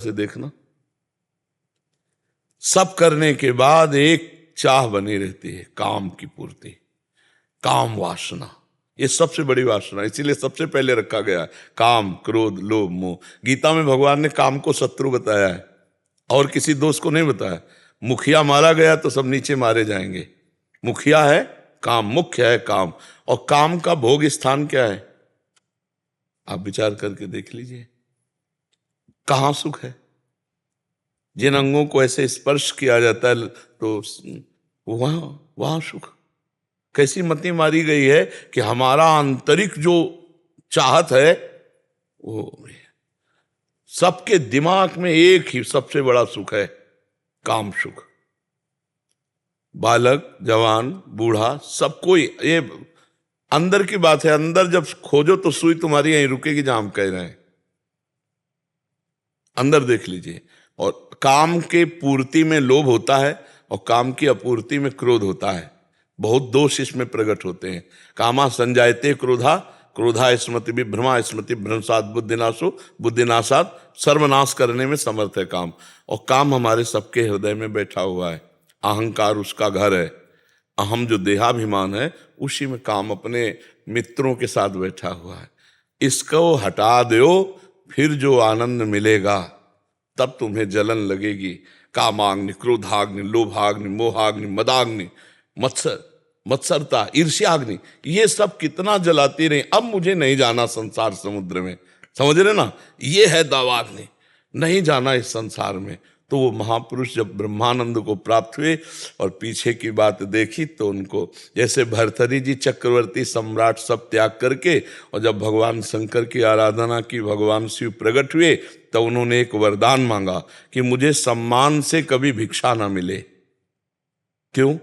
से देखना, सब करने के बाद एक चाह बनी रहती है, काम की पूर्ति, काम वासना। ये सबसे बड़ी वासना, इसीलिए सबसे पहले रखा गया है काम, क्रोध, लोभ, मोह। गीता में भगवान ने काम को शत्रु बताया है और किसी दोस्त को नहीं बताया। मुखिया मारा गया तो सब नीचे मारे जाएंगे। मुखिया है काम, मुख्य है काम। और काम का भोग स्थान क्या है? आप विचार करके देख लीजिए, कहां सुख है? जिन अंगों को ऐसे स्पर्श किया जाता है तो वहां वहां सुख। कैसी मति मारी गई है कि हमारा आंतरिक जो चाहत है वो, सबके दिमाग में एक ही सबसे बड़ा सुख है, काम सुख। बालक, जवान, बूढ़ा, सबको ये अंदर की बात है। अंदर जब खोजो तो सुई तुम्हारी यहीं रुकेगी जहां हम कह रहे हैं। अंदर देख लीजिए। और काम के पूर्ति में लोभ होता है और काम की अपूर्ति में क्रोध होता है। बहुत दोष इसमें प्रकट होते हैं। कामा संजायते क्रोधा, क्रोधा स्मृति विभ्रमा, स्मृति भ्रंशात बुद्धिनाशो, बुद्धिनाशात सर्वनाश करने में समर्थ है काम। और काम हमारे सबके हृदय में बैठा हुआ है। अहंकार उसका घर है। अहम जो देहाभिमान है उसी में काम अपने मित्रों के साथ बैठा हुआ है। इसको हटा दो, फिर जो आनंद मिलेगा तब तुम्हें जलन लगेगी। कामाग्नि, क्रोधाग्नि, लोभाग्नि, मोहाग्नि, मदाग्नि, मत्सरता, ईर्ष्याग्नि, ये सब कितना जलाती रही। अब मुझे नहीं जाना संसार समुद्र में, समझ रहे ना? ये है दावाग्नि, नहीं जाना इस संसार में। तो वो महापुरुष जब ब्रह्मानंद को प्राप्त हुए और पीछे की बात देखी तो उनको, जैसे भर्तृहरि जी चक्रवर्ती सम्राट सब त्याग करके और जब भगवान शंकर की आराधना की, भगवान शिव प्रकट हुए, तो उन्होंने एक वरदान मांगा कि मुझे सम्मान से कभी भिक्षा ना मिले। क्यों?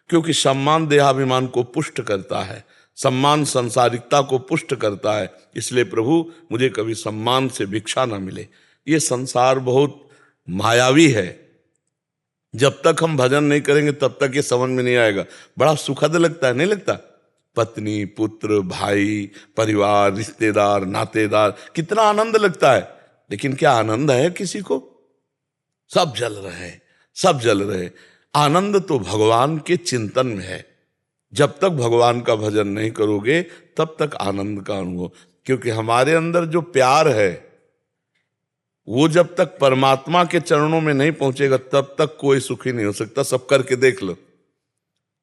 क्योंकि सम्मान देहाभिमान को पुष्ट करता है, सम्मान संसारिकता को पुष्ट करता है। इसलिए प्रभु मुझे कभी सम्मान से भिक्षा ना मिले। ये संसार बहुत मायावी है। जब तक हम भजन नहीं करेंगे तब तक ये समझ में नहीं आएगा। बड़ा सुखद लगता है, नहीं लगता? पत्नी, पुत्र, भाई, परिवार, रिश्तेदार, नातेदार, कितना आनंद लगता है। लेकिन क्या आनंद है किसी को? सब जल रहे, सब जल रहे। आनंद तो भगवान के चिंतन में है। जब तक भगवान का भजन नहीं करोगे तब तक आनंद का अनुभव, क्योंकि हमारे अंदर जो प्यार है वो जब तक परमात्मा के चरणों में नहीं पहुंचेगा तब तक कोई सुखी नहीं हो सकता। सब करके देख लो,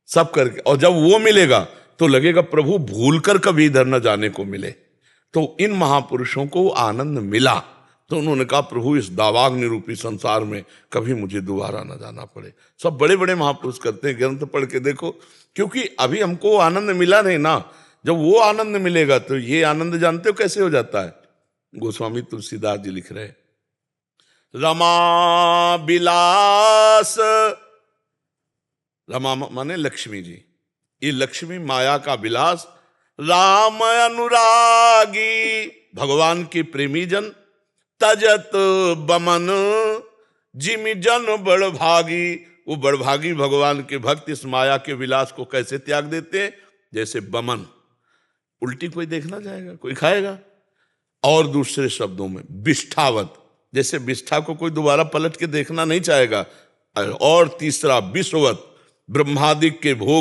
सब करके। और जब वो मिलेगा तो लगेगा प्रभु भूलकर कभी इधर न जाने को मिले। तो इन महापुरुषों को आनंद मिला तो उन्होंने कहा प्रभु इस दावाग्नि रूपी संसार में कभी मुझे दोबारा न जाना पड़े। सब बड़े बड़े महापुरुष करते हैं, ग्रंथ पढ़ के देखो। क्योंकि अभी हमको आनंद मिला नहीं ना। जब वो आनंद मिलेगा तो ये आनंद जानते हो कैसे हो जाता है? गोस्वामी तुलसीदास जी लिख रहे हैं, रमा विलास, रमा माने लक्ष्मी जी, ये लक्ष्मी माया का विलास। राम अनुरागी, भगवान के प्रेमी जन, तजत बमन जिमि जन बड़भागी। वो बड़भागी भगवान के भक्त इस माया के विलास को कैसे त्याग देते हैं? जैसे बमन, उल्टी कोई देखना चाहेगा, कोई खाएगा। और दूसरे शब्दों में विष्ठावत, जैसे विष्ठा को कोई दोबारा पलट के देखना नहीं चाहेगा। और तीसरा विश्ववत, ब्रह्मादि के भोग